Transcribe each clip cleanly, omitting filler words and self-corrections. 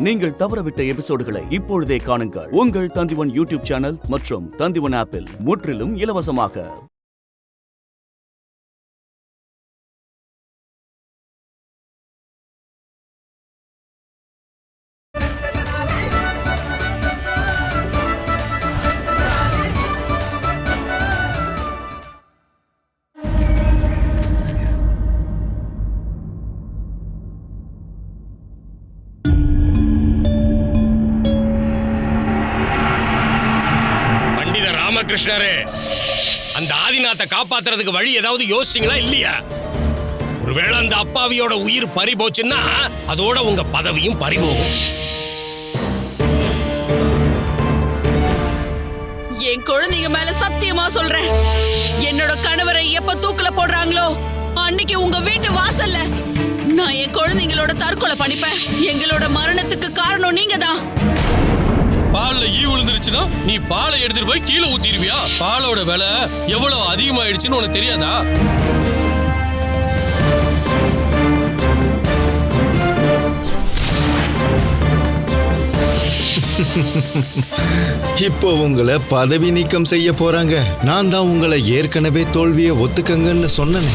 நீங்கள் தவறவிட்ட எபிசோடுகளை இப்பொழுதே காணுங்கள். உங்கள் தந்திவன் யூடியூப் சேனல் மற்றும் தந்திவன் ஆப்பில் முற்றிலும் இலவசமாக. ராமகிருஷ்ணரே, அந்த ஆதிநாத்தை காப்பாத்துறதுக்கு வழி ஏதாவது யோசிச்சீங்களா இல்லையா? ஒருவேளை அந்த அப்பாவியோட உயிர் பறி போச்சுன்னா அதோட உங்க பதவியும் பறிபோகும். என் குழந்தைங்க மேல சத்தியமா சொல்றேன், என்னோட கணவரை எப்ப தூக்குல போடுறாங்களோ அன்னைக்கு உங்க வீட்டு வாசல்ல நான் என் குழந்தைங்களோட தற்கொலை பண்ணிப்பேன். எங்களோட மரணத்துக்கு காரணம் நீங்க தான். பால்ல ஈ விழுந்துருச்சுன்னா நீ பாலை எடுத்துட்டு போய் கீழே ஊத்திடுவியா? பாலோட விலை எவ்வளவு அதிகமாயிடுச்சுன்னு உனக்கு தெரியாதா? இப்போ உங்களை பதவி நீக்கம் செய்ய போறாங்க. நான் தான் உங்களை ஏற்கனவே தோல்வியை ஒத்துக்கங்கன்னு சொன்னேன்.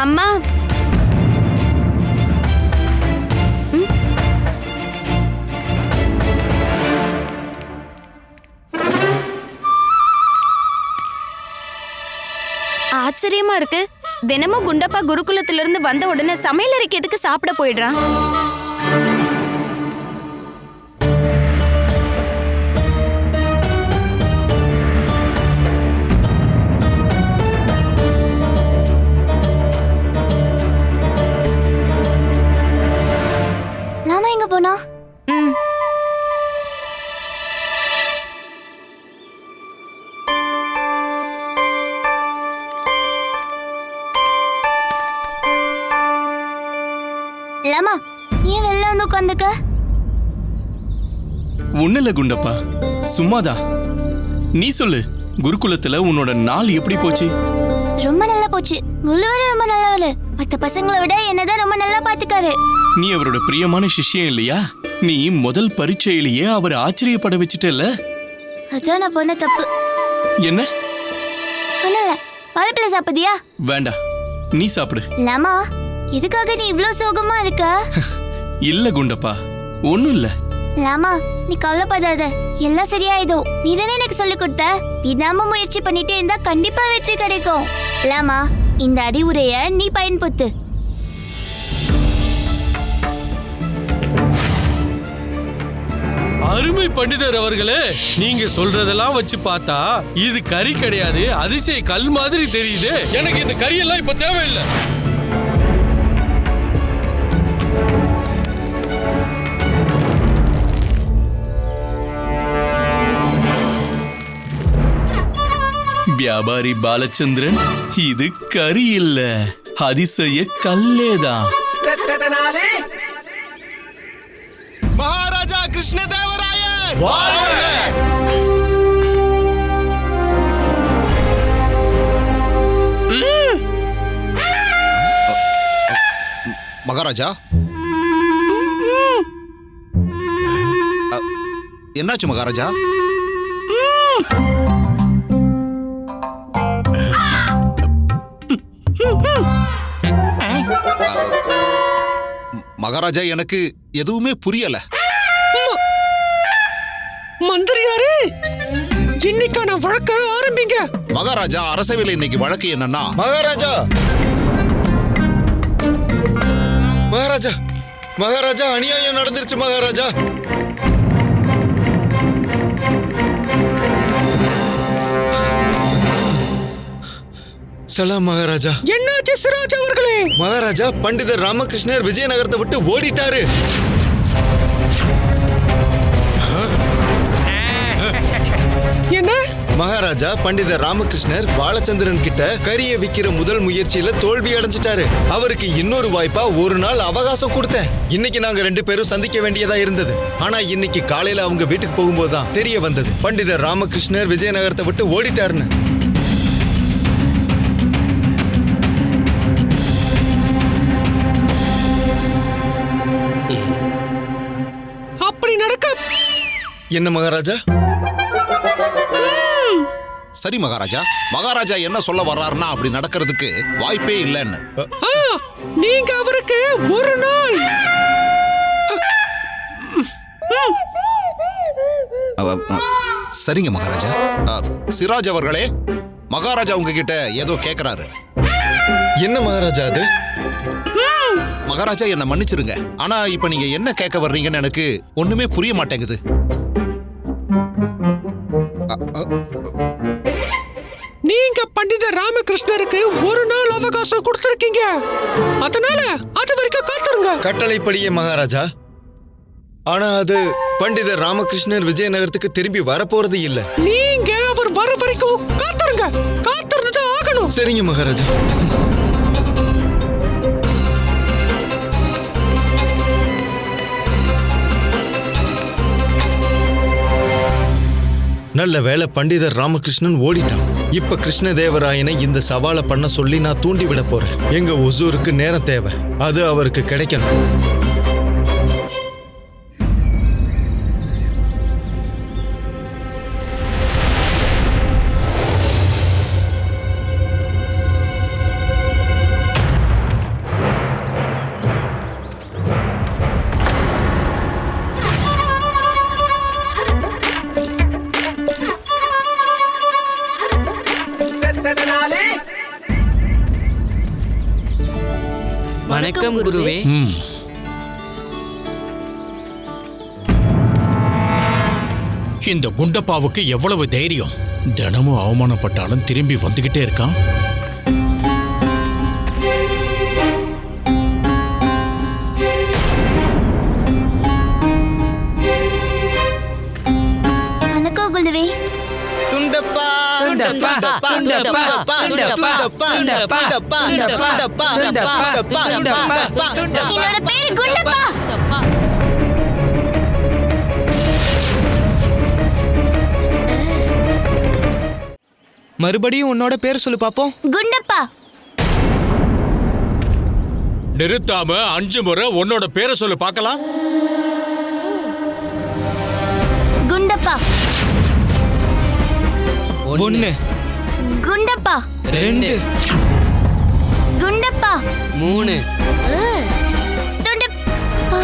அம்மா, ஆச்சரியமா இருக்கு. தினமும் குண்டப்பா குருகுலத்திலிருந்து வந்த உடனே சமையல் அறைக்கு எதுக்கு சாப்பிட போயிடுறான்? போனா லாமா, ஏன் வெளில வந்து உட்காந்துக்க? ஒண்ணுல குண்டப்பா, சும்மாதான். நீ சொல்லு, குருகுலத்துல உன்னோட நாள் எப்படி போச்சு? ரொம்ப நல்லா போச்சு. குருவர் ரொம்ப நல்லவரு. மத்த பசங்களை விட என்னதான் ரொம்ப நல்லா பாத்துக்காரு. நீ அவரோட பிரியமான சிஷ்யம் இல்லையா? நீ முதல் பரீட்சையிலேயே அவர் ஆச்சரியப்பட வச்சுட்டல. அதான் நான் பண்ண தப்பு. என்ன? ஒண்ணுல வாழைப்பழ சாப்பிடுறியா? வேண்டாம், நீ சாப்பிடு. லாமா, எதுக்காக நீ இவ்ளோ சோகமா இருக்க? இல்ல குண்டப்பா, ஒண்ணும் இல்ல. லாமா, நீ கவலைப்படாத, எல்லாம் சரியாயிடும். நீ தானே எனக்கு சொல்லி கொடுத்த. விடாம முயற்சி பண்ணிட்டே இருந்தா கண்டிப்பா வெற்றி கிடைக்கும். லாமா, இந்த அறிவுரைய நீ பயன்படுத்து. அருமை பண்டிதர் அவர்களே, நீங்க சொல்றதெல்லாம் வச்சு பார்த்தா இது கறி கிடையாது, அதிசய கல் மாதிரி தெரியுது. எனக்கு இந்த கறி எல்லாம் இப்ப தேவையில்லை. வியாபாரி பாலச்சந்திரன், இது கறி இல்ல, அதிசய கல்லேதான். மகாராஜா கிருஷ்ணதேவராயர் மகாராஜா, என்னாச்சு மகாராஜா? மகாராஜா, எனக்கு எதுவுமே புரியல. மந்திரியாரே, இன்னைக்கான வழக்க ஆரம்பிங்க. மகாராஜா, அரசவையில் இன்னைக்கு வழக்கு என்னன்னா, மகாராஜா மகாராஜா மகாராஜா அநியாயம் நடந்துருச்சு மகாராஜா. சலாம் மகாராஜா. என்னாச்சு சிராஜ் அவர்களே? மகாராஜா, பண்டிதர் ராமகிருஷ்ணர் விஜயநகரத்தை விட்டு ஓடிட்டாரு. என்ன? மகாராஜா பண்டிதர் ராமகிருஷ்ணர் பாலச்சந்திரன் கிட்ட கறியை விக்கிற முதல் முயற்சியில தோல்வி அடைஞ்சிட்டாரு. அவருக்கு இன்னொரு வாய்ப்பா ஒரு நாள் அவகாசம் கொடுத்தேன். இன்னைக்கு நாங்க 2 பேரும் சந்திக்க வேண்டியதா இருந்தது. ஆனா இன்னைக்கு காலையில அவங்க வீட்டுக்கு போகும்போது தான் தெரிய வந்தது பண்டிதர் ராமகிருஷ்ணர் விஜயநகரத்தை விட்டு ஓடிட்டாருன்னு. அப்படி நடக்க என்ன மகாராஜா? சரி மகாராஜா, மகாராஜா என்ன சொல்ல வர்றாருன்னா அப்படி நடக்கிறதுக்கு வாய்ப்பே இல்லைன்னு. நீங்க அவருக்கு ஒரு நாள் சரிங்க மகாராஜா. சிராஜ் அவர்களே, மகாராஜா உங்ககிட்ட ஏதோ கேக்குறாரு. என்ன மகாராஜா அது? மகாராஜா என்ன மன்னிச்சிருங்க, ஆனா இப்ப நீங்க என்ன கேட்க வர்றீங்கன்னு எனக்கு ஒண்ணுமே புரிய மாட்டேங்குது. நீங்க பண்டிதர் ராமகிருஷ்ணருக்கு ஒரு நாள் அவகாசம் கொடுத்திருக்கீங்க. அதனால அது வரைக்கும் காத்துருங்க. கட்டளைப்படியே மகாராஜா. ஆனா அது பண்டிதர் ராமகிருஷ்ணர் விஜயநகரத்துக்கு திரும்பி வரப்போறது இல்ல. நீங்க அவர் வர வரைக்கும் காத்துருங்க. காத்திருந்து ஆகணும். சரிங்க மகாராஜா. நல்ல வேளை பண்டிதர் ராமகிருஷ்ணன் ஓடிட்டான். இப்ப கிருஷ்ணதேவராயனை இந்த சவாலை பண்ண சொல்லி நான் தூண்டிவிட போறேன். எங்க ஒசூருக்கு நேரம் தேவை, அது அவருக்கு கிடைக்கணும். வணக்கம் குருவே. இந்த குண்டப்பாவுக்கு எவ்வளவு தைரியம்! தினமும் அவமானப்பட்டாலும் திரும்பி வந்துகிட்டே இருக்கான். வணக்கம் குருவே. துண்டப்பா துண்டப்பா துண்டப்பா துண்டப்பா துண்டப்பா துண்டப்பா துண்டப்பா துண்டப்பா. என்னோட பேரு குண்டப்பா. மறுபடியும் உன்னோட பேர் சொல்லு பாப்போம். குண்டப்பா. நிறுத்தாம 5 முறை உன்னோட பேரை சொல்லு பார்க்கலாம். குண்டப்பா. 1 குண்டப்பா. 2 குண்டப்பா. 3 துண்டப்பா.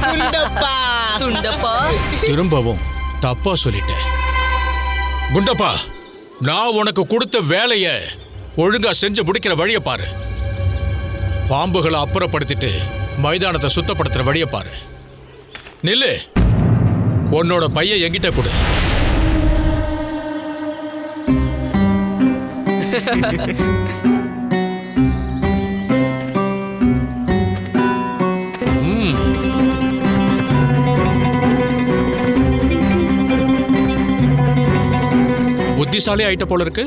துண்டப்பா துண்டப்பா. திரும்பவும் தப்பா சொல்லிட்டேன். குண்டப்பா, நான் உனக்கு கொடுத்த வேலைய ஒழுங்கா செஞ்சு முடிக்கிற வழிய பாரு. பாம்புகளை அப்புறப்படுத்திட்டு மைதானத்தை சுத்தப்படுத்துற வழிய பாரு. நில்லு. உன்னோட பையன் என்கிட்ட கொடு. புத்திசாலி ஆயிட்ட போல இருக்கு.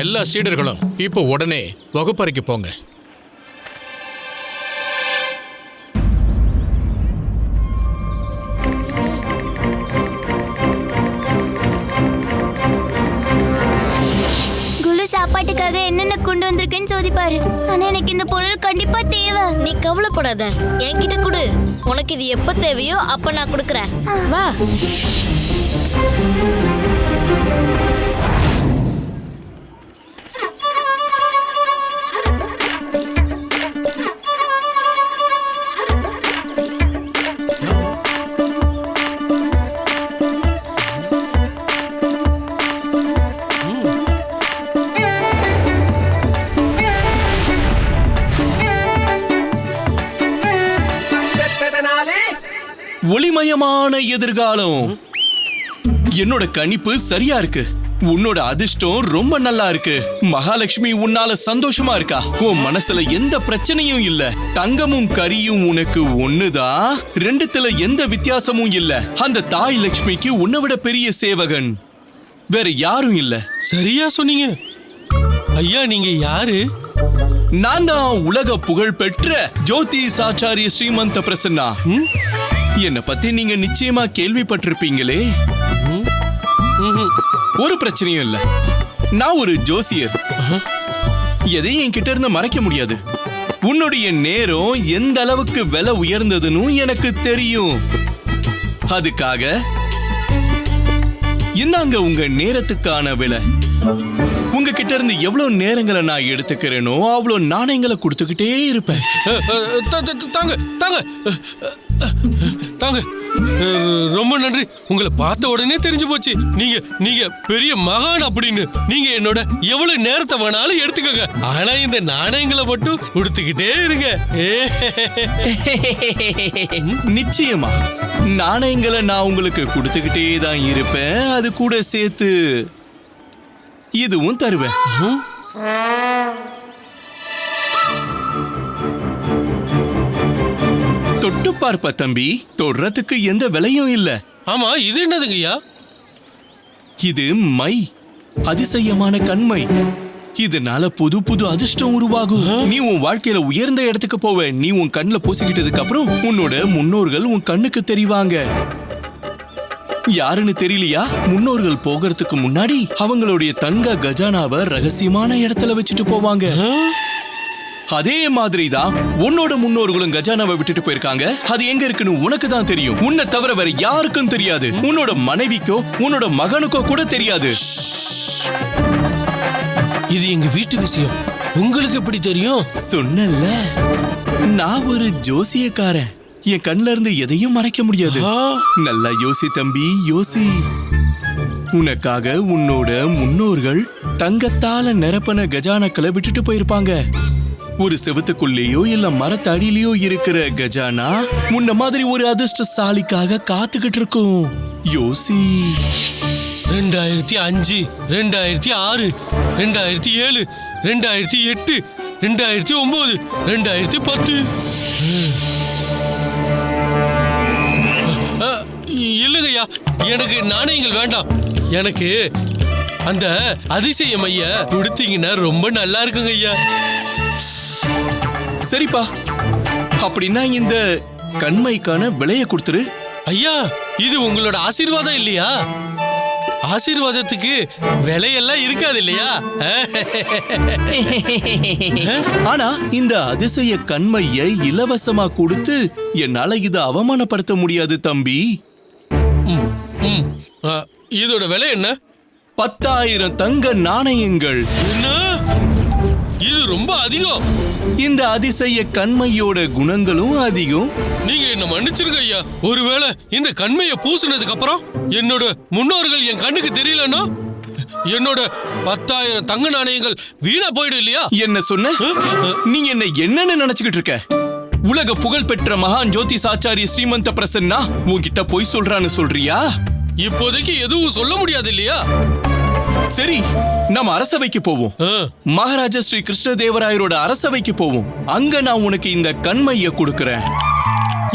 எல்லா சீடர்களும் இப்போ உடனே வகுப்பறைக்கு போங்க. குரு சாப்பாட்டுக்காக என்னென்ன கொண்டு வந்திருக்கேன்னு சோதிப்பாரு. ஆனா எனக்கு இந்த பொருள் கண்டிப்பா தேவை. நீ கவலைப்படாத, என்கிட்ட கொடு. உனக்கு இது எப்ப தேவையோ அப்ப நான் கொடுக்கறேன். வா. ஒளிமயமான எதிர்காலம். என்னோட கணிப்பு சரியா இருக்கு. உன்னோட அதிர்ஷ்டம் ரொம்ப நல்லா இருக்கு. மகாலட்சுமி உன்னால சந்தோஷமா இருக்கா. உன் மனசுல எந்த பிரச்சனையும் இல்ல. தங்கமும் கரியும் உனக்கு ஒண்ணுதான். ரெண்டுத்துல எந்த வித்தியாசமும் இல்ல. அந்த தாய் லட்சுமிக்கு உன்னை விட பெரிய சேவகன் வேற யாரும் இல்ல. சரியா சொன்னீங்க ஐயா. நீங்க யாரு? நான் தான் உலக புகழ் பெற்ற ஜோதிஷாச்சாரிய ஸ்ரீமந்த பிரசன்னா. என்னை பத்தி நீங்க நிச்சயமா கேள்விப்பட்டிருப்பீங்களே. ஒரு பிரச்சனையும் இல்ல. நான் ஒரு ஜோசியர். எதையும் என்கிட்ட இருந்து மறைக்க முடியாது. உன்னுடைய நேரம் எந்த அளவுக்கு விலை உயர்ந்ததுன்னு எனக்கு தெரியும். அதுக்காக இந்தாங்க உங்க நேரத்துக்கான விலை. உங்ககிட்ட இருந்து எவ்வளவு நேரங்களை நான் எடுத்துக்கிறேனோ அவ்வளவு நாணயங்களை கொடுத்துக்கிட்டே இருப்பேன். தாங்க தாங்க தாங்க. ரொம்ப நன்றி. உங்களை பார்த்த உடனே தெரிஞ்சு போச்சு நீங்க நீங்க பெரிய மகான் அப்படின்னு. நீங்க என்னோட எவ்வளவு நேரத்தை வேணாலும் எடுத்துக்கோங்க. ஆனா இந்த நாணயங்களை மட்டும் கொடுத்துக்கிட்டே இருங்க. நிச்சயமா நாணயங்களை நான் உங்களுக்கு கொடுத்துக்கிட்டே தான் இருப்பேன். அது கூட சேர்த்து இதுவும் தருவேன். தொட்டு பார்ப்ப தம்பி. தொடுறதுக்கு எந்த விலையும் இல்ல. ஆமா, இது என்னதுங்கய்யா? இது மை, அதிசயமான கண்மை. இதனால புது புது அதிர்ஷ்டம் உருவாகும். நீ உன் வாழ்க்கையில உயர்ந்த இடத்துக்கு போவ. நீ உன் கண்ணுல பூசிக்கிட்டதுக்கு அப்புறம் உன்னோட முன்னோர்கள் உன் கண்ணுக்கு தெரிவாங்க. யாருன்னு தெரியலையா? முன்னோர்கள் போகிறதுக்கு முன்னாடி அவங்களுடைய தங்க கஜானாவை ரகசியமான இடத்துல வச்சுட்டு போவாங்க. அதே மாதிரி தான் உன்னோட முன்னோர்களும் கஜானாவை விட்டுட்டு போயிருக்காங்க. அது எங்க இருக்குன்னு உனக்கு தான் தெரியும். உன்னை தவிர வேற யாருக்கும் தெரியாது. உன்னோட மனைவிக்கோ உன்னோட மகனுக்கோ கூட தெரியாது. இது எங்க வீட்டு விஷயம். உங்களுக்கு எப்படி தெரியும்? சொன்னல, நான் ஒரு ஜோசியக்காரன். என் கண்ணுல இருந்து எதையும் மறைக்க முடியாது. நல்லா யோசி தம்பி, யோசி. உனக்காக உன்னோட முன்னோர்கள் தங்கத்தால நிரப்பன கஜானாக்களை விட்டுட்டு போயிருப்பாங்க. ஒரு செவத்துக்குள்ளேயோ இல்ல மரத்தடியிலயோ இருக்கிற கஜானா முன்ன மாதிரி ஒரு அதிர்ஷ்டசாலிக்காக காத்துக்கிட்டு இருக்கும். யோசி. 2005, 2006, 2007, 2008, 2009, 2010. இல்லைங்கய்யா, எனக்கு நாணயங்கள் வேண்டாம். எனக்கு அந்த அதிசய மைய கொடுத்தீங்கன்னா ரொம்ப நல்லா இருக்குங்க ஐயா. சரிப்பா, அப்படின்னா இந்த கண்மைக்கான விலையை கொடுத்துரு. ஐயா, இது உங்களோட ஆசீர்வாதம் இல்லையா? ஆசீர்வாதத்துக்கு விலையெல்லாம் இருக்காது இல்லையா? ஆனா இந்த அதிசய கண்மையை இலவசமா கொடுத்து என்னால இதை அவமானப்படுத்த முடியாது தம்பி. இதோட விலை என்ன? 10,000 தங்க நாணயங்கள். என்ன? இது ரொம்ப அதிகம். இந்த அதிசய கண்மையோட குணங்களும் அதிகம். நீங்க என்ன மன்னிச்சிருங்க ஐயா. ஒருவேளை இந்த கண்மையை பூசினதுக்கு அப்புறம் என்னோட முன்னோர்கள் என் கண்ணுக்கு தெரியலன்னா என்னோட 10,000 தங்க நாணயங்கள் வீணா போயிடும் இல்லையா? என்ன சொன்ன? நீ என்ன என்னன்னு நினைச்சுக்கிட்டு இருக்க? உலக புகழ் பெற்ற மகான் ஜோதிஷாச்சாரிய ஸ்ரீமந்த பிரசன்னா உன்கிட்ட பொய் சொல்றான்னு சொல்றியா? இப்போதைக்கு எதுவும் சொல்ல முடியாது இல்லையா? சரி, நம்ம அரசவைக்கு போவோம். மகாராஜா ஸ்ரீ கிருஷ்ணதேவராயரோட அரசவைக்கு போவோம். அங்க நான் உனக்கு இந்த கண்மைய கொடுக்கறேன்.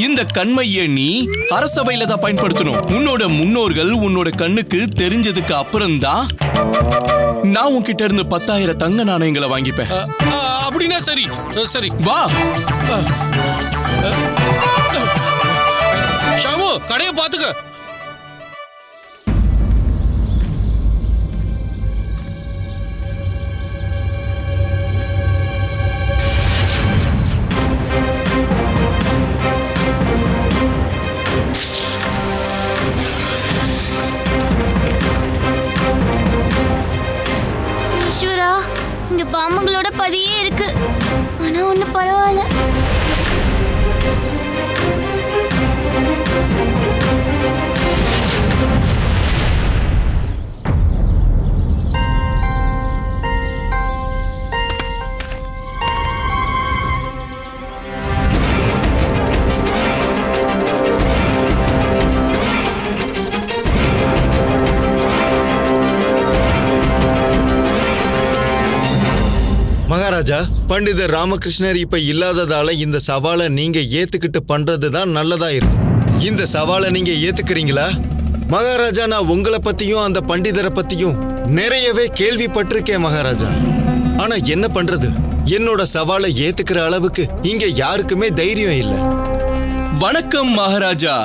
இந்த கண்மைய நீ அரசவையில தான் பயன்படுத்தணும். உன்னோட முன்னோர்கள் உன்னோட கண்ணுக்கு தெரிஞ்சதுக்கு அப்புறம் தான் நான் உன்கிட்ட இருந்து 10,000 தங்க நாணயங்களை வாங்கிப்பேன். அப்படின்னா சரி சரி வா. ஷாமு, கடையை பாத்துக்க. ஈஸ்வரா, இங்க பாம்புங்களோட பதியே இருக்கு. ஆனா ஒண்ணு பரவாயில்ல. மகாராஜா, பண்டிதர் ராமகிருஷ்ணர் இப்ப இல்லாததால இந்த சவாலை நீங்க ஏத்துக்கிட்டு பண்றதுதான் நல்லதா இருக்கும். இந்த சவாலை நீங்க ஏத்துக்கிறீங்களா? மகாராஜா, நான் உங்களை பத்தியும் அந்த பண்டிதரை பத்தியும் நிறையவே கேள்விப்பட்டிருக்கேன் மகாராஜா. ஆனா என்ன பண்றது, என்னோட சவாலை ஏத்துக்கிற அளவுக்கு இங்க யாருக்குமே தைரியம் இல்லை. வணக்கம் மகாராஜா.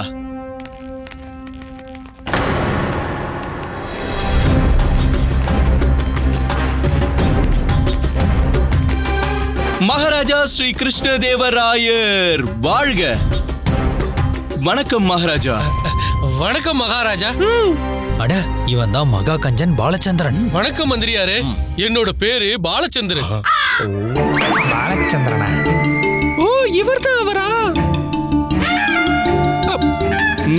மகாராஜா ஸ்ரீ கிருஷ்ணதேவராயர் வாழ்க. வணக்கம் மகாராஜா. வணக்கம் மகாராஜா. அட, இவன் தான் மகா கஞ்சன் பாலச்சந்திரன். வணக்கம் மந்திரியாரே, என்னோட பேரு பாலச்சந்திரன். பாலச்சந்திரனா? ஓ, இவர்தான் அவரா?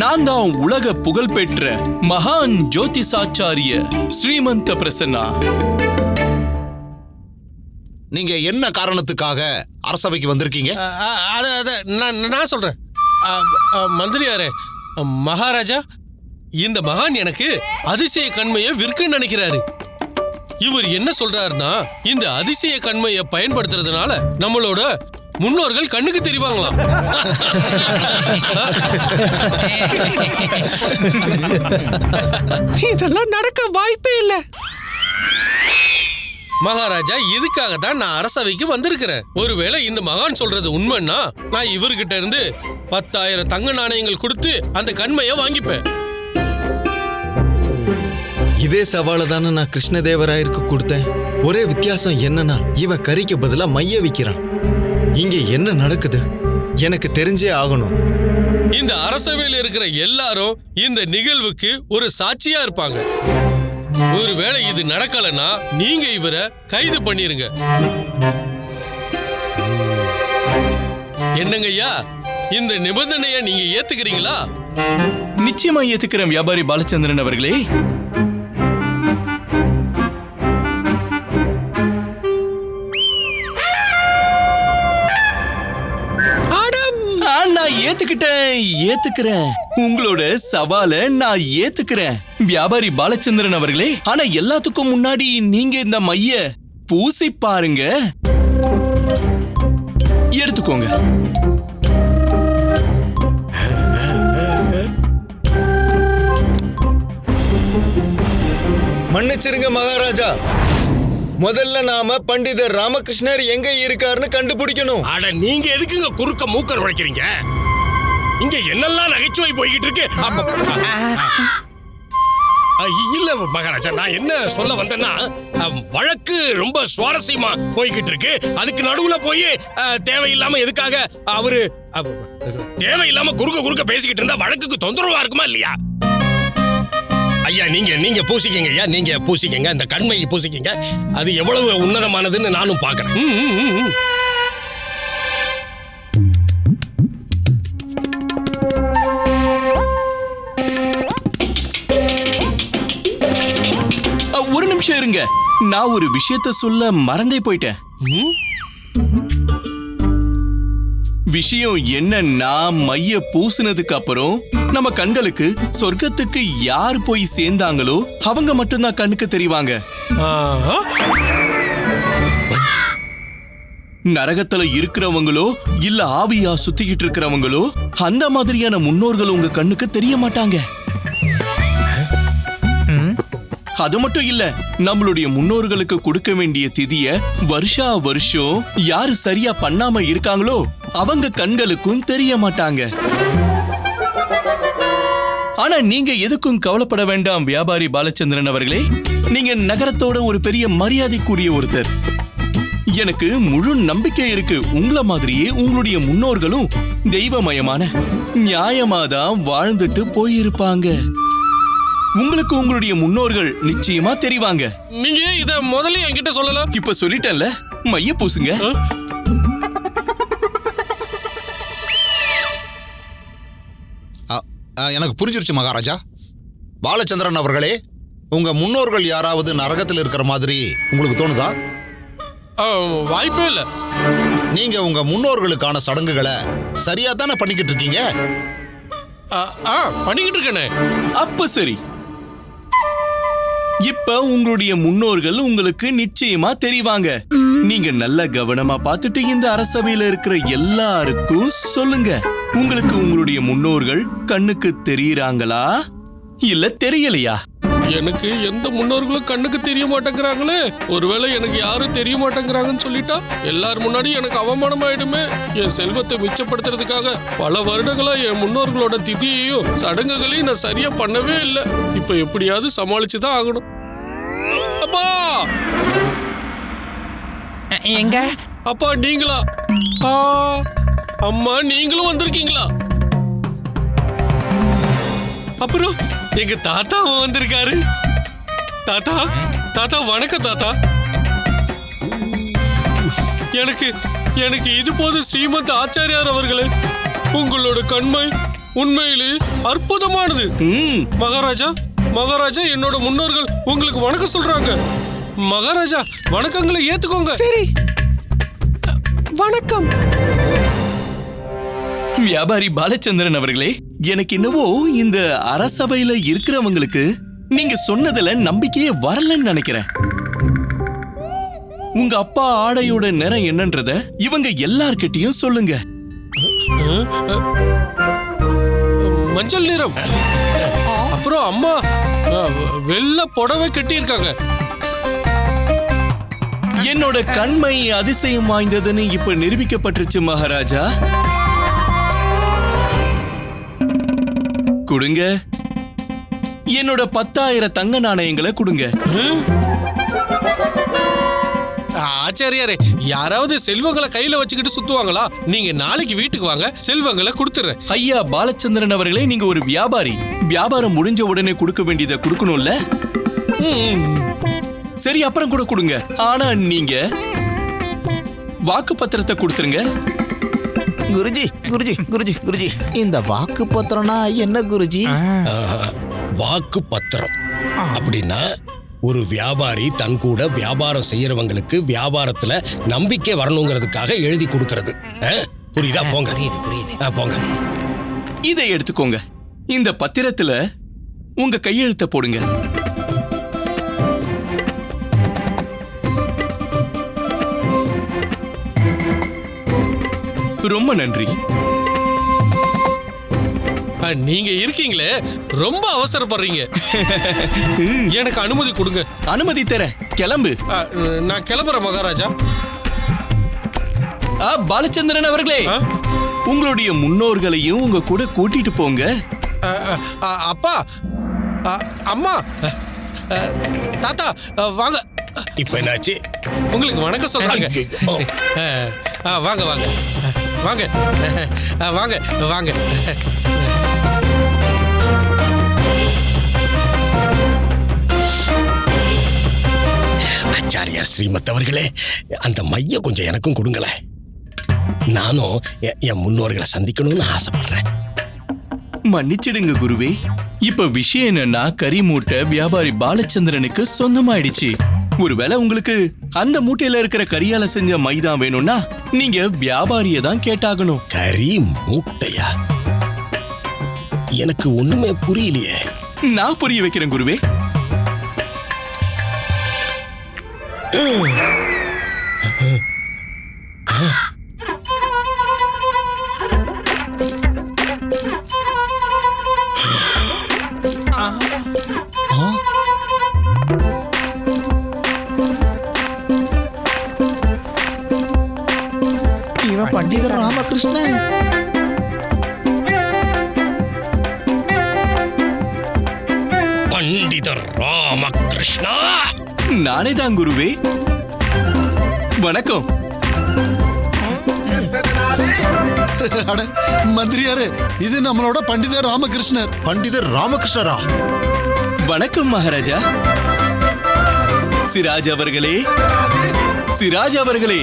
நான் தான் உலக புகழ்பெற்ற மகான் ஜோதிஷாச்சாரிய ஸ்ரீமந்த பிரசன்னா. நீங்க என்ன காரணத்துக்காக அரசவைக்கு வந்திருக்கீங்க? நான் சொல்றேன். மந்திரியாரே, மகாராஜா, இந்த மகான் எனக்கு அதிசய கண்மையை விற்க நினைக்கிறாரு. இவர் என்ன சொல்றாருன்னா, இந்த அதிசய கண்மையை பயன்படுத்துறதுனால நம்மளோட முன்னோர்கள் கண்ணுக்கு தெரிவாங்களாம். இதெல்லாம் நடக்க வாய்ப்பே இல்லை. மகாராஜா, இதுக்காக தான் நான் அரசவைக்கு வந்திருக்கிறேன். ஒருவேளை இந்த மகான் சொல்றது உண்மைன்னா நான் இவர்கிட்ட இருந்து 10,000 தங்க நாணயங்கள் கொடுத்து அந்த கண்மையை வாங்கிப்பேன். இதே சவாலை தானே நான் கிருஷ்ணதேவராயருக்கு கொடுத்தேன். ஒரே வித்தியாசம் என்னன்னா, இவன் கறிக்கு பதிலா மைய விக்கிறான். இங்க என்ன நடக்குது எனக்கு தெரிஞ்சே ஆகணும். இந்த அரசவையில் இருக்கிற எல்லாரும் இந்த நிகழ்வுக்கு ஒரு சாட்சியா இருப்பாங்க. ஒருவேளை இது நடக்கலன்னா நீங்க இவரை கைது பண்ணிருங்க. என்னங்கய்யா, இந்த நிபந்தனையை நீங்க ஏத்துக்கிறீங்களா? நிச்சயமா ஏத்துக்கிறேன் வியாபாரி பாலச்சந்திரன் அவர்களே. நான் ஏத்துக்கிறேன். உங்களோட சவாலை நான் ஏத்துக்கிறேன் வியாபாரி பாலச்சந்திரன் அவர்களே. ஆனா எல்லாத்துக்கும் முன்னாடி நீங்க இந்த மைய பூசி பாருங்க. எடுத்துக்கோங்க. மன்னிச்சிருங்க மகாராஜா, முதல்ல நாம பண்டிதர் ராமகிருஷ்ணர் எங்க இருக்காருன்னு கண்டுபிடிக்கணும். அட, நீங்க எதுக்குங்க குறுக்க மூக்க நுழைக்கிறீங்க? இங்க என்னெல்லாம் நகைச்சுவை போய்கிட்டு இருக்கு. இல்ல மகாராஜா, நான் என்ன சொல்ல வந்தேன்னா, வழக்கு ரொம்ப சுவாரஸ்யமா போய்கிட்டு இருக்கு. அதுக்கு நடுவுல போய் தேவையில்லாம எதுக்காக அவரு தேவையில்லாம குறுக்க பேசிக்கிட்டு இருந்தா வழக்குக்கு தொந்தரவா இருக்குமா இல்லையா? ஐயா, நீங்க பூசிக்கங்க. ஐயா, நீங்க பூசிக்கங்க. இந்த கண்மையை பூசிக்கங்க. அது எவ்வளவு உன்னதமானதுன்னு நானும் பாக்குறேன். ஒரு நிமிஷம் இருங்க, நான் ஒரு விஷயத்தை சொல்ல மறந்தே போயிட்டேன். விஷயம் என்னன்னா, மைய பூசினதுக்கு அப்புறம் நம்ம கண்களுக்கு சொர்க்கத்துக்கு யார் போய் சேர்ந்தாங்களோ அவங்க மட்டும்தான் கண்ணுக்கு தெரிவாங்க. நரகத்துல இருக்கிறவங்களோ இல்ல ஆவியா சுத்திக்கிட்டு இருக்கிறவங்களோ அந்த மாதிரியான முன்னோர்கள் உங்க கண்ணுக்கு தெரிய மாட்டாங்க. அது மட்டும் இல்ல, நம்மளுடைய முன்னோர்களுக்கு கொடுக்க வேண்டிய திதிய வருஷா வருஷம் யாரு சரியா பண்ணாம இருக்காங்களோ அவங்க கண்களுக்கும் தெரிய மாட்டாங்க. ஆனா நீங்க எதுக்கும் கவலைப்பட வேண்டாம் வியாபாரி பாலச்சந்திரன் அவர்களே. நீங்க நகரத்தோட ஒரு பெரிய மரியாதைக்குரிய ஒருத்தர். எனக்கு முழு நம்பிக்கை இருக்கு, உங்கள மாதிரியே உங்களுடைய முன்னோர்களும் தெய்வமயமான நியாயமாதான் வாழ்ந்துட்டு போயிருப்பாங்க. உங்களுக்கு உங்களுடைய முன்னோர்கள் நிச்சயமா தெரிவாங்க. நீங்க இத முதல்ல என்கிட்ட சொல்லலாம். இப்ப சொல்லிட்டேன்ல, மைய பூசுங்க. எனக்கு புரிஞ்சிருச்சு மகாராஜா. பாலச்சந்திரன் அவர்களே, உங்க முன்னோர்கள் யாராவது நரகத்தில் இருக்கிற மாதிரி உங்களுக்கு தோணுதா? வாய்ப்பே இல்ல. நீங்க உங்க முன்னோர்களுக்கான சடங்குகளை சரியா தானே பண்ணிக்கிட்டு இருக்கீங்க? பண்ணிக்கிட்டு இருக்கேனே. அப்ப சரி, இப்ப உங்களுடைய முன்னோர்கள் உங்களுக்கு நிச்சயமா தெரிவாங்க. நீங்க நல்ல கவனமா பார்த்துட்டு இந்த அரசவையில இருக்கிற எல்லாருக்கும் சொல்லுங்க. உங்களுக்கு உங்களுடைய முன்னோர்கள் கண்ணுக்கு தெரியறாங்களா இல்ல தெரியலையா? எனக்கு எந்த முன்னோர்களும் கண்ணுக்கு தெரிய மாட்டேங்கிறாங்களே. ஒருவேளை எனக்கு யாரும் தெரிய மாட்டேங்கிறாங்கன்னு சொல்லிட்டா எல்லாரும் முன்னாடி எனக்கு அவமானம் ஆயிடுமே. என் செல்வத்தை மிச்சப்படுத்துறதுக்காக பல வருடங்களா என் முன்னோர்களோட திதியையும் சடங்குகளையும் நான் சரியா பண்ணவே இல்லை. இப்ப எப்படியாவது சமாளிச்சுதான் ஆகணும். அப்பா எங்க அப்பா நீங்களா? அம்மா நீங்களும் வந்திருக்கீங்களா? அப்புறம் எங்க தாத்தாவும் வந்திருக்காரு. தாத்தா தாத்தா வணக்கம் தாத்தா. எனக்கு எனக்கு இது போது ஸ்ரீமந்த் ஆச்சாரியார் அவர்களே. உங்களோட கண்மை உண்மையிலே அற்புதமானது. மகாராஜா மகாராஜா என்னோட முன்னோர்கள் உங்களுக்கு வணக்கம் சொல்றாங்க. மகாராஜா வணக்கங்களை ஏத்துக்கோங்க. சரி, வணக்கம். வியாபாரி பாலச்சந்திரன் அவர்களே, எனக்கு என்னவோ இந்த அரசவையில இருக்கிறவங்களுக்கு நீங்க சொன்னதுல நம்பிக்கையே வரலன்னு நினைக்கிறேன். உங்க அப்பா ஆடையோட நிறம் என்னன்றத இவங்க எல்லார்கிட்டயும் சொல்லுங்க. மஞ்சள் நிறம். அப்புறம் அம்மா வெள்ளை புடவை கட்டி இருக்காங்க. என்னோட கண்மை அதிசயம் வாய்ந்ததுன்னு இப்ப நிரூபிக்கப்பட்டுருச்சு மகாராஜா. கொடுங்க, என்னோட 10,000 தங்க நாணயங்களை கொடுங்க. ஆச்சாரியாரே, யாராவது செல்வங்களை கையில வச்சுக்கிட்டு சுத்துவாங்களா? நீங்க நாளைக்கு வீட்டுக்கு வாங்க, செல்வங்களை கொடுத்துறேன். ஐயா பாலச்சந்திரன் அவர்களே, நீங்க ஒரு வியாபாரி. வியாபாரம் முடிஞ்ச உடனே கொடுக்க வேண்டியதை கொடுக்கணும்ல? சரி, அப்புறம் கூட கொடுங்க. ஆனா நீங்க வாக்கு பத்திரத்தை கொடுத்துருங்க. குருஜி குருஜி குருஜி குருஜி, இந்த வாக்கு பத்திரம்னா என்ன குருஜி? வாக்கு பத்திரம் அப்படின்னா ஒரு வியாபாரி தன் கூட வியாபாரம் செய்யறவங்களுக்கு வியாபாரத்துல நம்பிக்கை வரணுங்கிறதுக்காக எழுதி கொடுக்கிறது. புரியுதா? போங்க. புரியுது. போங்க. இதை எடுத்துக்கோங்க. இந்த பத்திரத்துல உங்க கையெழுத்த போடுங்க. ரொம்ப நன்றி. நீங்க இருக்கீங்களே, ரொம்ப அவசரப்படுறீங்க. எனக்கு அனுமதி கொடுங்க. அனுமதி தரேன், கிளம்பு. நான் கிளம்புறேன் மகாராஜா. பாலச்சந்திரன் அவர்களே, உங்களுடைய முன்னோர்களையும் உங்க கூட கூட்டிட்டு போங்க. அப்பா, அம்மா, தாத்தா வாங்க. இப்ப என்னாச்சு? உங்களுக்கு வணக்கம் சொல்றாங்க. வாங்க வாங்க வாங்க வாங்க வாங்க. ஆச்சாரியார் ஸ்ரீமத் அவர்களே, அந்த மைய கொஞ்சம் எனக்கும் கொடுங்களேன். நானும் என் முன்னோர்களை சந்திக்கணும்னு ஆசைப்படுறேன். மன்னிச்சிடுங்க குருவே. இப்ப விஷயம் என்னன்னா, கறி மூட்டை வியாபாரி பாலச்சந்திரனுக்கு சொந்தமாயிடுச்சு. ஒருவேளை உங்களுக்கு அந்த மூட்டையில இருக்கிற கரியால செஞ்ச மைதான் வேணும்னா நீங்க வியாபாரிய தான் கேட்டாகணும். கறி மூட்டையா? எனக்கு ஒண்ணுமே புரியலையே. நான் புரிய வைக்கிறேன் குருவே. பண்டிதர் ராமகிருஷ்ணன். பண்டிதர் ராமகிருஷ்ணா, நானே தான் குருவே. வணக்கம். மந்திரியாரு, இது நம்மளோட பண்டிதர் ராமகிருஷ்ணர். பண்டிதர் ராமகிருஷ்ணரா? வணக்கம் மகாராஜா. சிராஜ் அவர்களே, சிராஜ் அவர்களே,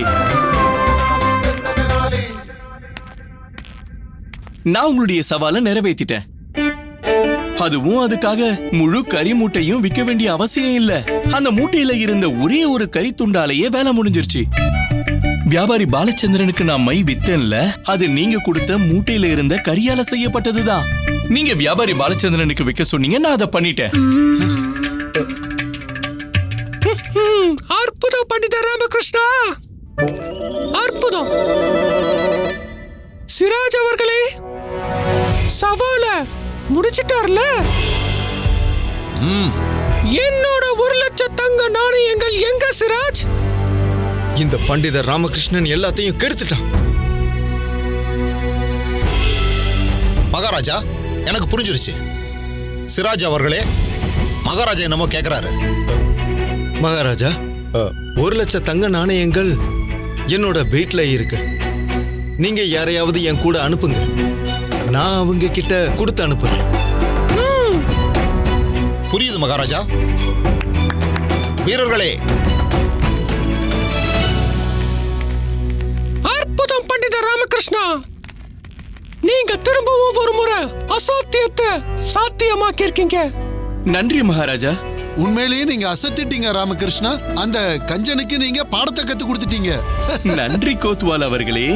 நான் உங்களுடைய சவாலை நிறைவேற்றிட்டேன். அதுவும் அதுக்காக முழு கறி மூட்டையும் விற்க வேண்டிய அவசியம் இல்ல. அந்த மூட்டையில இருந்த ஒரே ஒரு கறி துண்டாலேயே வேலை முடிஞ்சிருச்சு. வியாபாரி பாலச்சந்திரனுக்கு நான் மை வித்தேன்ல, அது நீங்க கொடுத்த மூட்டையில இருந்த கரியால செய்யப்பட்டதுதான். நீங்க வியாபாரி பாலச்சந்திரனுக்கு விற்க சொன்னீங்க, நான் அதை பண்ணிட்டேன். அற்புதம் பண்டிதர் ராமகிருஷ்ணா. அற்புதம். சிராஜ் அவர்களே, சவால முடிச்சிட்டார்ல? என்னோட 1,00,000 தங்க நாணயங்கள் எங்க சிராஜ்? இந்த பண்டிதர் ராமகிருஷ்ணன் எல்லாத்தையும் கெடுத்துட்டான். மகாராஜா, எனக்கு புரிஞ்சிருச்சு. சிராஜ் அவர்களே, மகாராஜா என்னமோ கேக்குறாரு. மகாராஜா, 1,00,000 தங்க நாணயங்கள் என்னோட வீட்ல இருக்கு. நீங்க யாரையாவது என் கூட அனுப்புங்க. நான் அவங்க கிட்ட கொடுத்து அனுப்புறேன். புரியுது மகாராஜா. வீரர்களே, அற்புதம் பண்டிதர் ராமகிருஷ்ணா. நீங்க திரும்பவும் ஒரு முறை அசாத்தியத்தை சாத்தியமாக்கி இருக்கீங்க. நன்றி மகாராஜா. உண்மையிலேயே நீங்க அசத்திட்டீங்க ராமகிருஷ்ணா. அந்த கஞ்சனுக்கு நீங்க பாடத்தை கத்து கொடுத்துட்டீங்க. நன்றி கோத்வால் அவர்களே.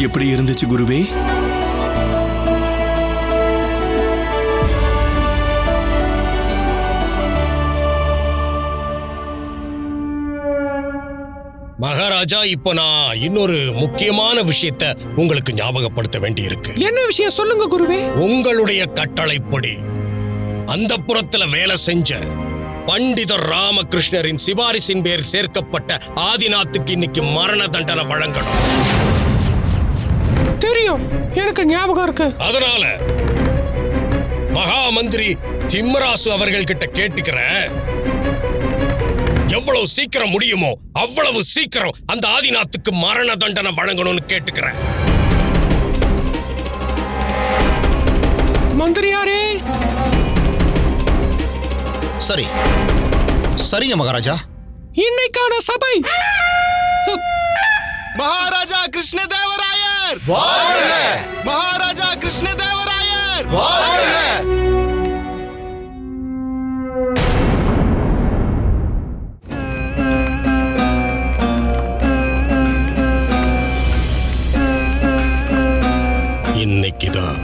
எப்படி இருந்துச்சு குருவே? மகாராஜா, இப்போ நான் இன்னொரு முக்கியமான விஷயத்தை உங்களுக்கு ஞாபகப்படுத்த வேண்டியிருக்கு. என்ன விஷயம் சொல்லுங்க குருவே. உங்களுடைய கட்டளைப்படி அந்த புறத்துல வேலை செஞ்ச பண்டிதர் ராமகிருஷ்ணரின் சிபாரிசின் பேர் சேர்க்கப்பட்ட ஆதிநாத்துக்கு இன்னைக்கு மரண தண்டனை வழங்கணும். தெரியும், எனக்கு ஞாபகம் இருக்கு. அதனால மகா மந்திரி திம்மராசு அவர்கள் கிட்ட கேட்டுக்கிறேன், எவ்வளவு சீக்கிரம் முடியுமோ அவ்வளவு சீக்கிரம் அந்த ஆதிநாத்துக்கு மரண தண்டனை வழங்கணும்னு கேட்டுக்கிறேன். மந்திரியாரே. சரி, சரிங்க மகாராஜா. இன்னைக்கான சபை. மகாராஜா கிருஷ்ணதேவராயர் வாழ்க! மகாராஜா கிருஷ்ணதேவராயர் வாழ்க! இன்னைக்குதான்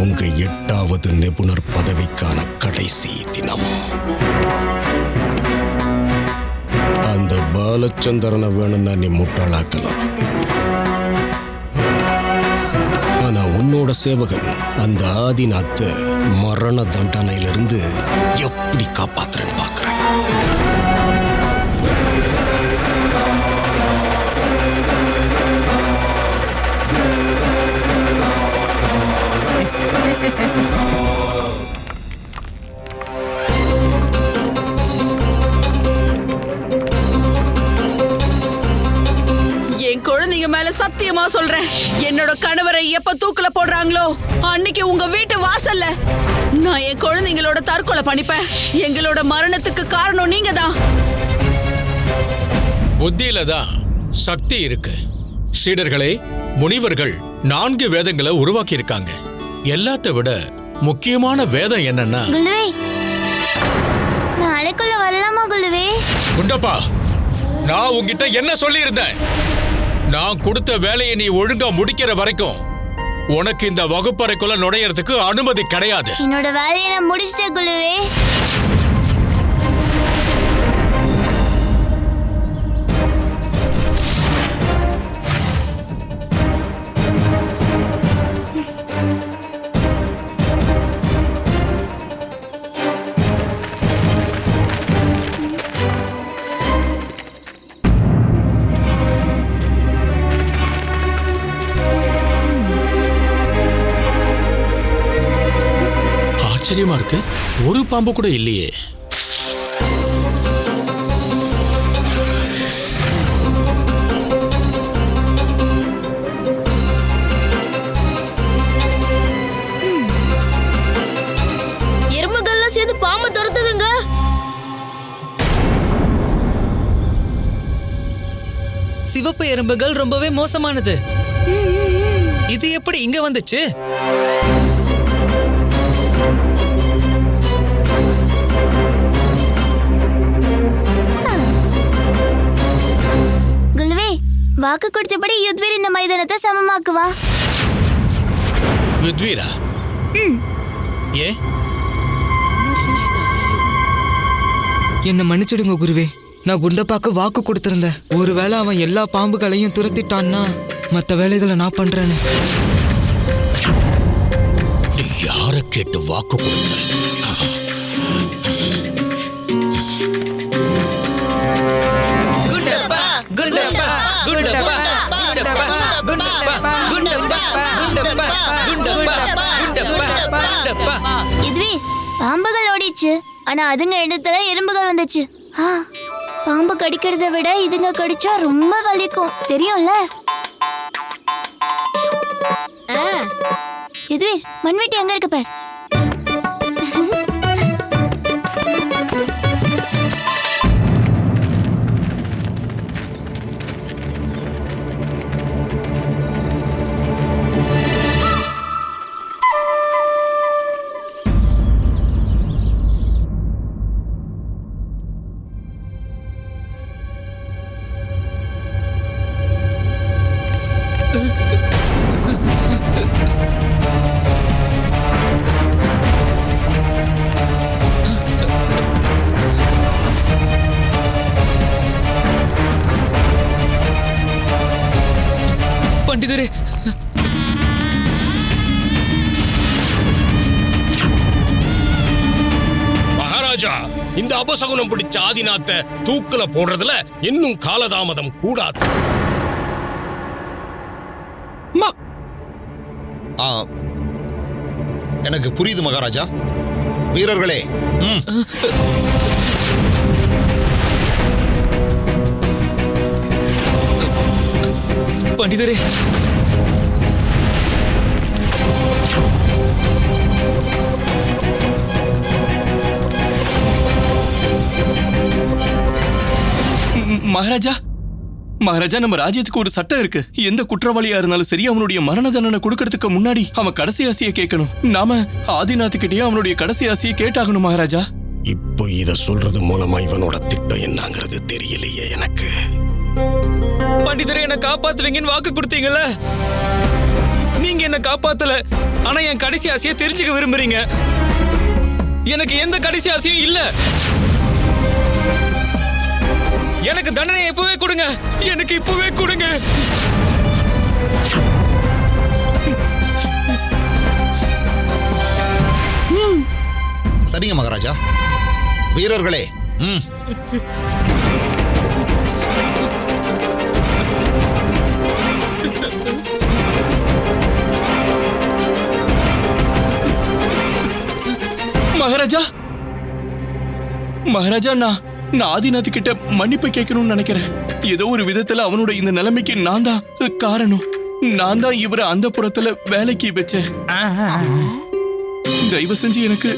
உங்க 8வது நிபுணர் பதவிக்கான கடைசி தினம். அந்த பாலச்சந்திரனை வேணும்னா நீ முட்டாளாக்கலாம். ஆனா உன்னோட சேவகன் அந்த ஆதிநாத்தை மரண தண்டனையிலிருந்து எப்படி காப்பாத்துறேன்னு பார்க்கிறேன். என் குழந்தைங்க மேல சத்தியமா சொல்றேன், என்னோட கணவரை எப்ப தூக்குல போடுறாங்களோ அன்னைக்கு உங்க வீட்டு வாசல்ல நான் என் குழந்தைங்களோட தற்கொலை பண்ணிப்பேன். எங்களோட மரணத்துக்கு காரணம் நீங்க தான். புத்தியில தான் சக்தி இருக்கு. சீடர்களே, முனிவர்கள் 4 வேதங்களை உருவாக்கி இருக்காங்க. எல்லாத்த விட முக்கியமான வேதம் என்னன்னா, குலுவே, நாளைக்குள்ள வரலாமா குலுவே? குண்டப்பா, நான் உன்கிட்ட என்ன சொல்லி இருந்தேன்? நான் கொடுத்த வேலையை நீ ஒழுங்கா முடிக்கிற வரைக்கும் உனக்கு இந்த வகுப்பறைக்குள்ள நுழையறதுக்கு அனுமதி கிடையாது. என்னோட வேலையை நான் முடிச்சிட்டேன் குலுவே. ஆச்சரியமா இருக்கு, ஒரு பாம்பு கூட இல்லையே. எறும்புகள்லாம் சேர்ந்து பாம்பை துரத்துதுங்க. சிவப்பு எறும்புகள் ரொம்பவே மோசமானது. இது எப்படி இங்க வந்துச்சு? குலுவே, வாக்கு கொடுத்தபடி யுத்வீர் இந்த மைதானத்தை சமமாக்குவா. யுத்வீரா? ஏன்? என்ன மன்னிச்சிடுங்க குருவே, நான் குண்டப்பாக்கு வாக்கு கொடுத்திருந்தேன். ஒருவேளை அவன் எல்லா பாம்புகளையும் துரத்திட்டான்னா மற்ற வேலைகளை நான் பண்றேன்னு. நீ யார கேட்டு வாக்கு கொடுத்த? குண்டப்பா குண்டப்பா குண்டப்பா குண்டப்பா குண்டப்பா குண்டப்பா குண்டப்பா குண்டப்பா குண்டப்பா குண்டப்பா. இதுவே பாம்புகள் ஓடிச்சு, ஆனா அதுங்க இடத்துல எறும்புகள் வந்துச்சு. பாம்பு கடிக்கிறத விட இதுங்க கடிச்சா ரொம்ப வலிக்கும், தெரியும்ல? இதுவே மண்வெட்டி எங்க இருக்கு பார். பண்டிதரே, மகாராஜா, இந்த அபசகுனம் பிடிச்ச ஆதிநாத்தை தூக்குல போடுறதுல இன்னும் காலதாமதம் கூடாது. எனக்கு புரியுது மகாராஜா. வீரர்களே, பண்டிதரே, மகாராஜா, மகாராஜா, நம்ம ராஜ்யத்துக்கு ஒரு சட்டம் இருக்கு. எந்த குற்றவாளியா இருந்தாலும் சரி, அவனுடைய மரண தண்டனை கொடுக்கறதுக்கு முன்னாடி அவன் கடைசி ஆசையை கேட்கணும். நாம ஆதிநாத்துக்கிட்டே அவனுடைய கடைசி ஆசையை கேட்டாகணும் மகாராஜா. இப்போ இத சொல்றது மூலமா இவனோட திட்டம் என்னங்கிறது தெரியலையே எனக்கு. பண்டிதரே, என்ன காப்பாத்துவீங்கன்னு வாக்கு கொடுத்தீங்கல்ல, நீங்க என்ன காப்பாத்தல. ஆனா என் கடைசி ஆசையை தெரிஞ்சுக்க விரும்புறீங்க. எனக்கு எந்த கடைசி ஆசையும் இல்ல. எனக்கு தண்டனை இப்பவே கொடுங்க, எனக்கு இப்பவே கொடுங்க. சரிங்க மகாராஜா. வீரர்களே, மகாராஜா, மகாராஜா, நான் ஆதிநாத் கிட்ட மன்னிப்பு கேட்கணும்னு நினைக்கிறேன். ஏதோ ஒரு விதத்துல அவனோட இந்த நிலைமைக்கு நான் தான் காரணம். நான் தான் இவரை அந்த புறத்துல வேலைக்கு வச்சேன். தயவு செஞ்சு எனக்கு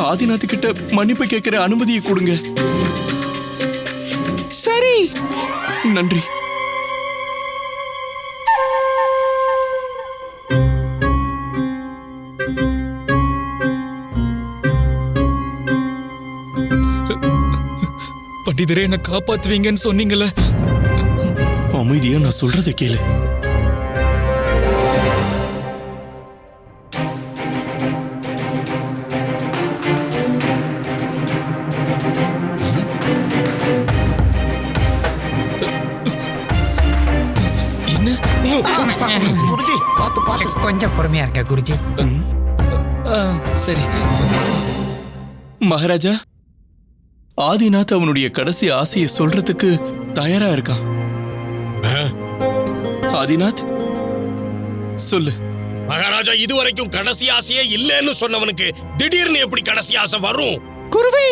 ஆதிநாத் கிட்ட மன்னிப்பு கேட்கிற அனுமதியை கொடுங்க. சரி, நன்றி. பண்டிதரே, என்ன காப்பாத்துவீங்கன்னு சொன்னீங்கல்ல. அமைதியா நான் சொல்றதை கேளு. கொஞ்சம் பொறுமையா இருக்க குருஜி. சரி மகாராஜா, ஆதிநாத் அவனுடைய கடைசி ஆசையை சொல்றதுக்கு தயாரா இருக்கான். ஆதிநாத், சொல்லு. மகாராஜா, இதுவரைக்கும் கடைசி ஆசையே இல்லைன்னு சொன்னவனுக்கு திடீர்னு எப்படி கடைசி ஆசை வரும்? குருவே,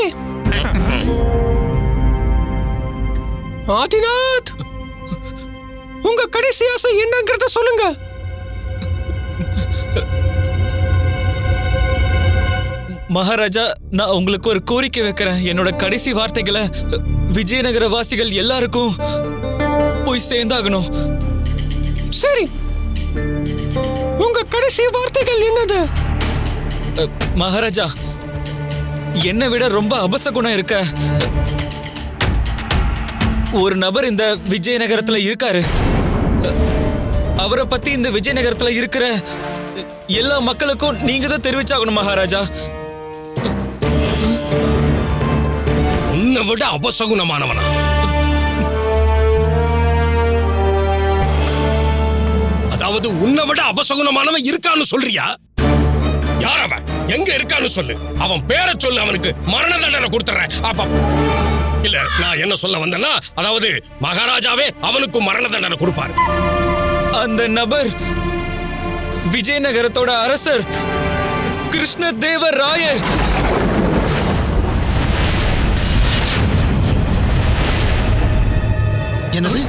ஆதிநாத், உங்க கடைசி ஆசை என்னங்கறத சொல்லுங்க. மகாராஜா, நான் உங்களுக்கு ஒரு கோரிக்கை வைக்கிறேன். என்னோட கடைசி வார்த்தைகளை விஜயநகர வாசிகள் எல்லாருக்கும் போய் சேர்ந்தாகணும். சரி, உங்க கடைசி வார்த்தைகள் என்னது? மகாராஜா, என்னை விட ரொம்ப அபசகுணம் இருக்க ஒரு நபர் இந்த விஜயநகரத்துல இருக்காரு. அவரை பத்தி இந்த விஜயநகரத்துல இருக்கிற எல்லா மக்களுக்கும் நீங்க தான் தெரிவிச்சாகணும் மகாராஜா. உன்னை விட அபசகுணமானவனா? அதாவது உன்னை விட அபசகுனமானவன் இருக்கான்னு சொல்றியா? யார் அவன்? எங்க இருக்கான்னு சொல்லு. அவன் பேரை சொல்லு, அவனுக்கு மரண தண்டனை கொடுத்துறேன். அப்ப இல்ல, நான் என்ன சொல்ல வந்தேன்னா, அதாவது மகாராஜாவே அவனுக்கு மரண தண்டனை கொடுப்பாரு. அந்த நபர் விஜயநகரத்தோட அரசர் கிருஷ்ணதேவராயர். என்னது?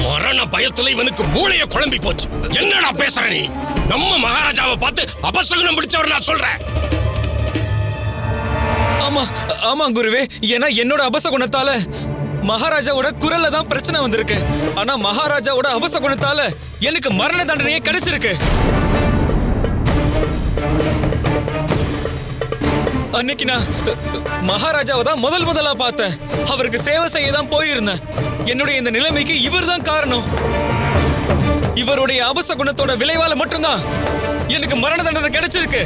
மரண பயத்துல இவனுக்கு மூளைய குழம்பி போச்சு. என்னடா பேசுற நீ? நம்ம மகாராஜாவை பார்த்து அபசகுனம் பிடிச்சவர் நான் சொல்றேன். ஆமா ஆமா குருவே, ஏன்னா என்னோட அபசகுணத்தால மகாராஜாவோட குரல்ல தான் பிரச்சனை வந்திருக்கு. ஆனா மகாராஜாவோட அபசகுணத்தால எனக்கு மரண தண்டனையே கிடைச்சிருக்கு. அன்னைக்கு நான் மகாராஜாவை தான் முதலா பார்த்தேன். அவருக்கு சேவை செய்ய தான் போயிருந்தேன். என்னுடைய இந்த நிலைமைக்கு இவர் தான் காரணம். இவருடைய அபசகுணத்தோட விளைவால மட்டும்தான் எனக்கு மரண தண்டனை கிடைச்சிருக்கு.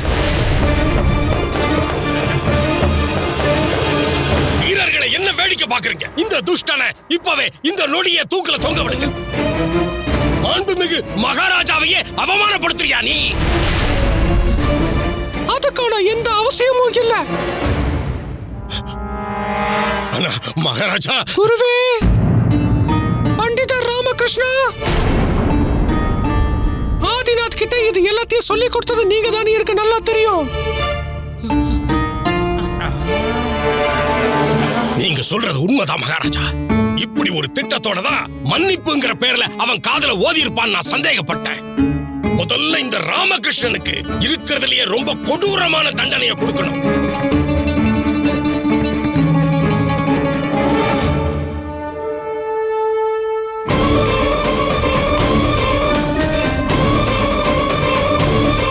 வீரர்களை என்ன வேடிக்கை பாக்குறீங்க? இந்த துஷ்டனை இப்பவே இந்த நொடிய தூக்கல தொங்க விடுங்க. மாண்புமிகு மகாராஜாவையே அவமானப்படுத்துறியா நீ? அதுக்கான எந்த அவசியமும் இல்ல. ஆனா மகாராஜா. குருவே, பண்டிதர் ராமகிருஷ்ணா, ஆதிநாத் கிட்ட இது எல்லாத்தையும் சொல்லி கொடுத்தது நீங்க தானே, எனக்கு நல்லா தெரியும். நீங்க சொல்றது உண்மைதான் மகாராஜா. இப்படி ஒரு திட்டத்தோட தான் மன்னிப்புங்கிற பேர்ல அவன் காதல ஓதி இருப்பான் நான் சந்தேகப்பட்டேன். முதல்ல இந்த ராமகிருஷ்ணனுக்கு இருக்கிறதுலயே ரொம்ப கொடூரமான தண்டனையை கொடுக்கணும்.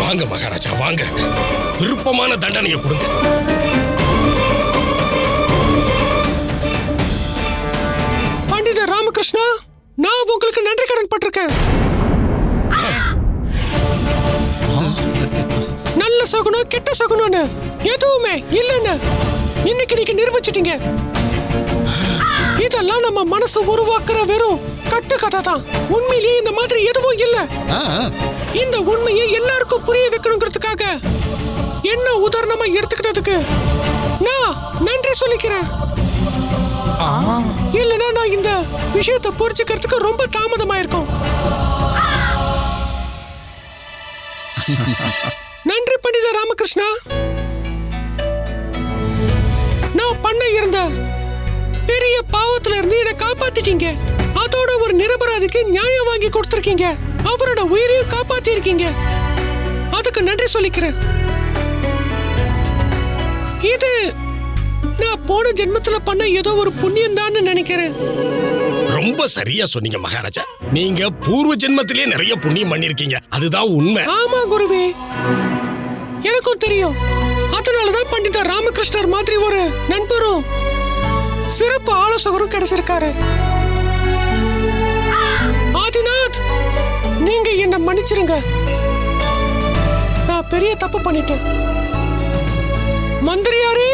வாங்க மகாராஜா, வாங்க. விருப்பமான தண்டனையை கொடுங்க. பண்டிதர் ராமகிருஷ்ணா, நான் உங்களுக்கு நன்றி கடன் பட்டிருக்கேன். நல்ல சகுனம் கெட்ட சகுனம்னு எதுவுமே இல்லைன்னு இன்னைக்கு நீங்க நிரூபிச்சிட்டீங்க. இதெல்லாம் நம்ம மனசு உருவாக்குற வெறும் கட்டு கதை தான். உண்மையிலேயே இந்த மாதிரி எதுவும் இல்ல. இந்த உண்மையை எல்லாருக்கும் புரிய வைக்கணுங்கிறதுக்காக என்ன உதாரணமா எடுத்துக்கிட்டதுக்கு நான் நன்றி சொல்லிக்கிறேன். இல்லைன்னா நான் இந்த விஷயத்தை புரிஞ்சுக்கிறதுக்கு ரொம்ப தாமதமாயிருக்கும். நன்றி பண்டிதர் ராமகிருஷ்ணா. நான் பண்ண இருந்த பெரிய பாவத்துல இருந்து என்னை காப்பாத்திட்டீங்க. அதோட ஒரு நிரபராதிக்கு நியாயம் வாங்கி கொடுத்திருக்கீங்க. அவரோட உயிரையும் காப்பாத்தி இருக்கீங்க. அதுக்கு நன்றி சொல்லிக்கிறேன். இது நான் போன ஜென்மத்துல பண்ண ஏதோ ஒரு புண்ணியம் தான் நினைக்கிறேன். ரொம்ப சரியா சொன்னீங்க மகாராஜா. நீங்க பூர்வ ஜென்மத்திலே நிறைய புண்ணியம் பண்ணிருக்கீங்க. அதுதான் உண்மை. ஆமா குருவே, எனக்கும் தெரியும். அதனாலதான் பண்டிதர் ராமகிருஷ்ணர் மாதிரி ஒரு நண்பரும் சிறப்பு ஆலோசகரும் கிடைச்சிருக்காரு. ஆதிநாத், நீங்க என்ன மன்னிச்சிருங்க. நான் பெரிய தப்பு பண்ணிட்டேன். மந்திரியாரே,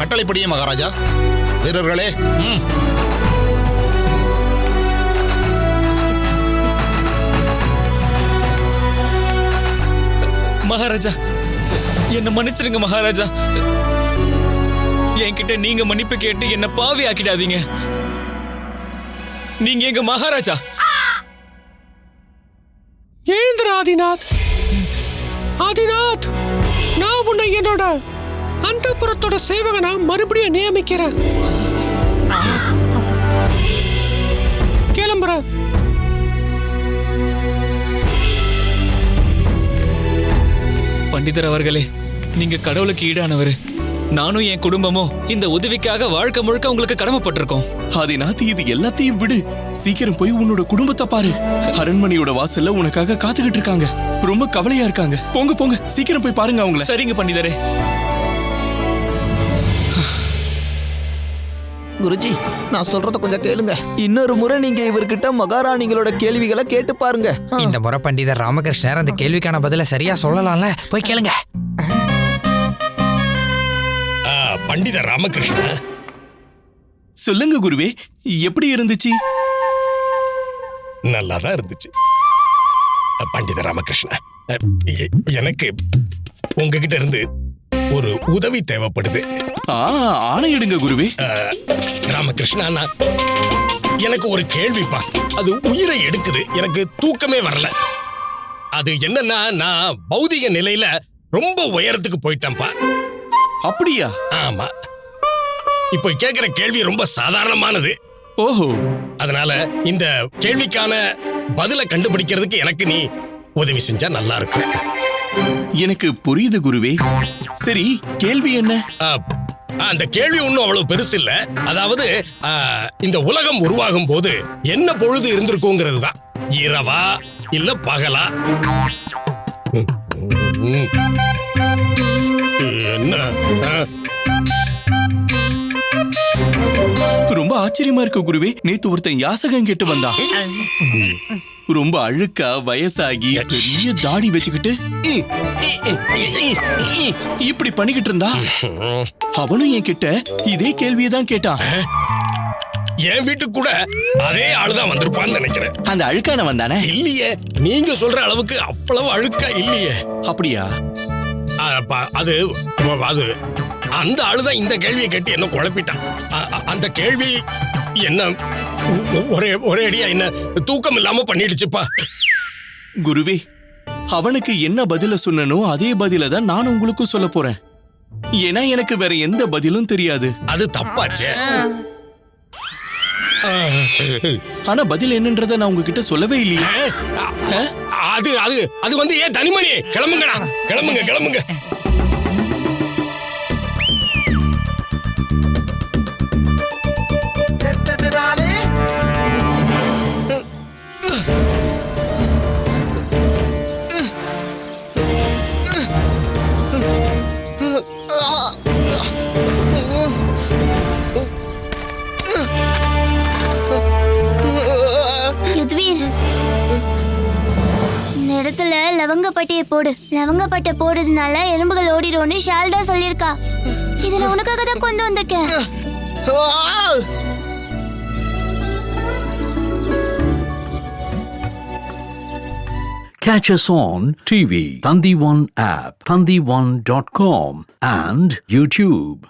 கட்டளைப்படியே மகாராஜா. வீரர்களே, மகாராஜா, என்ன மன்னிச்சிருங்க மகாராஜா. என்கிட்ட நீங்க மன்னிப்பு கேட்டு என்ன பாவி ஆக்கிடாதீங்க. நீங்க எங்க மகாராஜா. எழுந்திர ஆதிநாத். ஆதிநாத், நான் உன்னை என்னோட அந்தப்புறத்தோட சேவகனா மறுபடியும் நியமிக்கிறேன். கிளம்புறேன். பண்டிதர் அவர்களே, நீங்க கடவுளுக்கு ஈடானவர். நானும் என் குடும்பமும் இந்த உதவிக்காக வாழ்க்கை முழுக்க உங்களுக்கு கடமைப்பட்டிருக்கோம். ஆதிநாத், இது எல்லாத்தையும் விடு. சீக்கிரம் போய் உன்னோட குடும்பத்தை பாரு. அரண்மனையோட வாசல்ல உனக்காக காத்துக்கிட்டு இருக்காங்க. ரொம்ப கவலையா இருக்காங்க. போங்க போங்க, சீக்கிரம் போய் பாருங்க அவங்கள. சரிங்க பண்டிதரே. குருஜி, நான் சொல்றத கொஞ்சம் கேளுங்க. இன்னொரு முறை நீங்க இவர்கிட்ட மகாராணிகளோட கேள்விகளை கேட்டு பாருங்க. இந்த முறை பண்டிதர் ராமகிருஷ்ணர் அந்த கேள்விக்கான பதில சரியா சொல்லலாம்ல, போய் கேளுங்க. பண்டிதர் ராமகிருஷ்ண, சொல்லுங்க குருவே, எப்படி இருந்துச்சு? நல்லா தான் இருந்துச்சு பண்டித ராமகிருஷ்ணா. எனக்கு உங்ககிட்ட இருந்து ஒரு உதவி தேவைப்படுது. ஆணையிடுங்க குருவே. ராமகிருஷ்ணா, எனக்கு ஒரு கேள்விப்பா, அது உயிரை எடுக்குது. எனக்கு தூக்கமே வரல. அது என்னன்னா, நான் பௌதிக நிலையில ரொம்ப உயரத்துக்கு போயிட்டேன்ப்பா. அப்படியா? ஆமா. இப்போ கேக்குற கேள்வி ரொம்ப சாதாரணமானது. ஓஹோ. அதனால இந்த கேள்விக்கான பதிலை கண்டுபிடிக்கிறதுக்கு எனக்கு நீ உதவி செஞ்சா நல்லா இருக்கும். எனக்கு புரியுது குருவே. சரி, கேள்வி என்ன? அந்த கேள்வி ஒன்றும் அவ்வளவு பெருசு இல்ல. அதாவது இந்த உலகம் உருவாகும் போது என்ன பொழுது இருந்திருக்குங்கிறது தான். இரவா இல்ல பகலா? என்ன ரொம்ப ஆச்சரியமா இருக்கு குருவே. நேத்து ஒருத்தன் யாசகம் கேட்டு வந்தான். ரொம்ப அழுக்கா, வயசாகி, பெரிய தாடி வச்சுக்கிட்டு இப்படி பண்ணிக்கிட்டு இருந்தா. அவனும் என் கிட்ட இதே கேள்வியை தான் கேட்டான். என் வீட்டுக்கு கூட அதே ஆளுதான் வந்திருப்பான்னு நினைக்கிறேன். அந்த அழுக்கான வந்தானே? இல்லையே, நீங்க சொல்ற அளவுக்கு அவ்வளவு அழுக்கா இல்லையே. அப்படியா? அது அது அந்த ஆளுதான் இந்த கேள்வியை கேட்டு என்ன குழப்பிட்டான். அந்த கேள்வி என்ன ஒரே அடியா என்ன தூக்கம் இல்லாம பண்ணிடுச்சுப்பா. குருவே, அவனுக்கு என்ன பதில சொன்னனோ அதே பதில தான் நான் உங்களுக்கும் சொல்ல போறேன். ஏன்னா எனக்கு வேற எந்த பதிலும் தெரியாது. அது தப்பாச்சே. ஆனா பதில் என்னன்றத நான் உங்ககிட்ட சொல்லவே இல்லையே. அது அது அது வந்து ஏன் தனிமணி, கிளம்புங்கடா, கிளம்புங்க கிளம்புங்க. இடத்துல லவங்கப்பட்டியை போடு. லவங்கப்பட்டை போடுறதுனால எறும்புகள் ஓடிடும்னு ஷால்டா சொல்லியிருக்கா. இதை நான் உனக்காக தான் கொண்டு வந்திருக்கேன். Catch us on TV, Thandivan app, thandivan.com and YouTube.